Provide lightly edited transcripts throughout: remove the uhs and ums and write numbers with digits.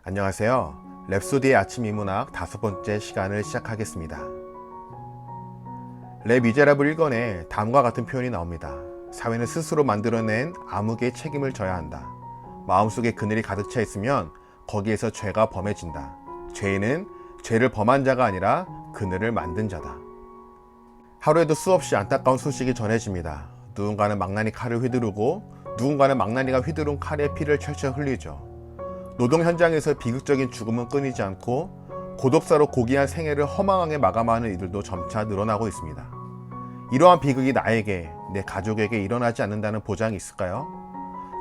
안녕하세요. 랩소디의 아침 인문학 5번째 시간을 시작하겠습니다. 레 미제라블 1권에 다음과 같은 표현이 나옵니다. 사회는 스스로 만들어낸 암흑의 책임을 져야 한다. 마음속에 그늘이 가득 차 있으면 거기에서 죄가 범해진다. 죄인은 죄를 범한 자가 아니라 그늘을 만든 자다. 하루에도 수없이 안타까운 소식이 전해집니다. 누군가는 망나니 칼을 휘두르고 누군가는 망나니가 휘두른 칼에 피를 철철 흘리죠. 노동 현장에서 비극적인 죽음은 끊이지 않고 고독사로 고귀한 생애를 허망하게 마감하는 이들도 점차 늘어나고 있습니다. 이러한 비극이 나에게, 내 가족에게 일어나지 않는다는 보장이 있을까요?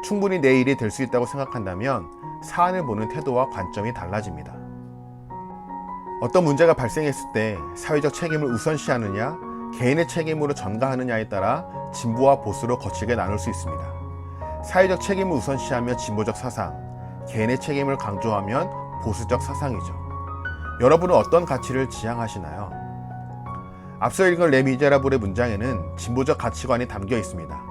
충분히 내 일이 될 수 있다고 생각한다면 사안을 보는 태도와 관점이 달라집니다. 어떤 문제가 발생했을 때 사회적 책임을 우선시하느냐, 개인의 책임으로 전가하느냐에 따라 진보와 보수로 거칠게 나눌 수 있습니다. 사회적 책임을 우선시하며 진보적 사상, 개인의 책임을 강조하면 보수적 사상이죠. 여러분은 어떤 가치를 지향하시나요? 앞서 읽은 레 미제라블의 문장에는 진보적 가치관이 담겨 있습니다.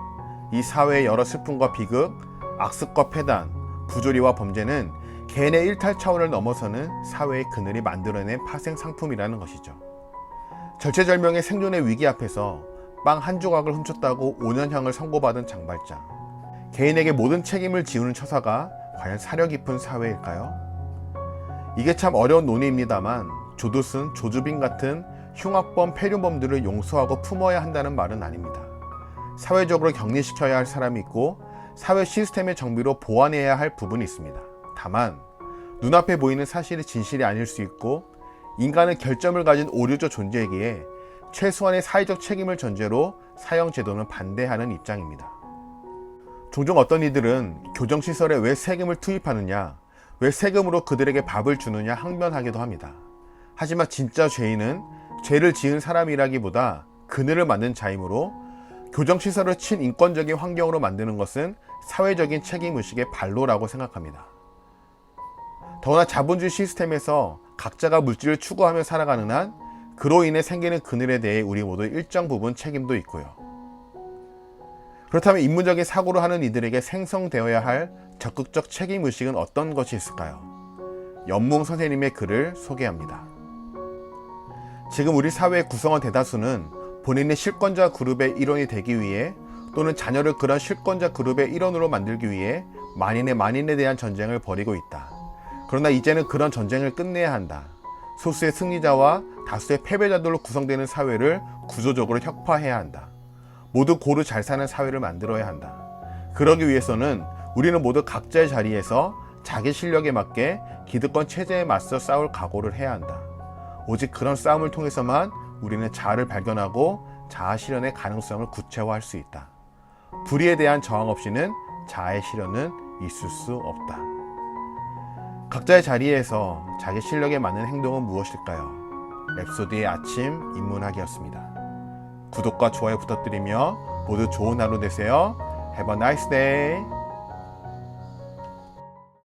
이 사회의 여러 슬픔과 비극, 악습과 폐단, 부조리와 범죄는 개인의 일탈 차원을 넘어서는 사회의 그늘이 만들어낸 파생 상품이라는 것이죠. 절체절명의 생존의 위기 앞에서 빵 한 조각을 훔쳤다고 5년형을 선고받은 장발장, 개인에게 모든 책임을 지우는 처사가 과연 사려 깊은 사회일까요? 이게 참 어려운 논의입니다만 조두순, 조주빈 같은 흉악범, 폐륜범들을 용서하고 품어야 한다는 말은 아닙니다. 사회적으로 격리시켜야 할 사람이 있고 사회 시스템의 정비로 보완해야 할 부분이 있습니다. 다만 눈앞에 보이는 사실이 진실이 아닐 수 있고 인간은 결점을 가진 오류적 존재이기에 최소한의 사회적 책임을 전제로 사형제도는 반대하는 입장입니다. 종종 어떤 이들은 교정시설에 왜 세금을 투입하느냐, 왜 세금으로 그들에게 밥을 주느냐 항변하기도 합니다. 하지만 진짜 죄인은 죄를 지은 사람이라기보다 그늘을 만든 자이므로 교정시설을 친인권적인 환경으로 만드는 것은 사회적인 책임의식의 발로라고 생각합니다. 더구나 자본주의 시스템에서 각자가 물질을 추구하며 살아가는 한 그로 인해 생기는 그늘에 대해 우리 모두 일정 부분 책임도 있고요. 그렇다면 인문적인 사고를 하는 이들에게 생성되어야 할 적극적 책임의식은 어떤 것이 있을까요? 연몽 선생님의 글을 소개합니다. 지금 우리 사회의 구성원 대다수는 본인의 실권자 그룹의 일원이 되기 위해 또는 자녀를 그런 실권자 그룹의 일원으로 만들기 위해 만인에 대한 전쟁을 벌이고 있다. 그러나 이제는 그런 전쟁을 끝내야 한다. 소수의 승리자와 다수의 패배자들로 구성되는 사회를 구조적으로 혁파해야 한다. 모두 고루 잘 사는 사회를 만들어야 한다. 그러기 위해서는 우리는 모두 각자의 자리에서 자기 실력에 맞게 기득권 체제에 맞서 싸울 각오를 해야 한다. 오직 그런 싸움을 통해서만 우리는 자아를 발견하고 자아 실현의 가능성을 구체화할 수 있다. 불의에 대한 저항 없이는 자아의 실현은 있을 수 없다. 각자의 자리에서 자기 실력에 맞는 행동은 무엇일까요? 랩소디의 아침 인문학이었습니다. 구독과 좋아요 부탁드리며 모두 좋은 하루 되세요. Have a nice day.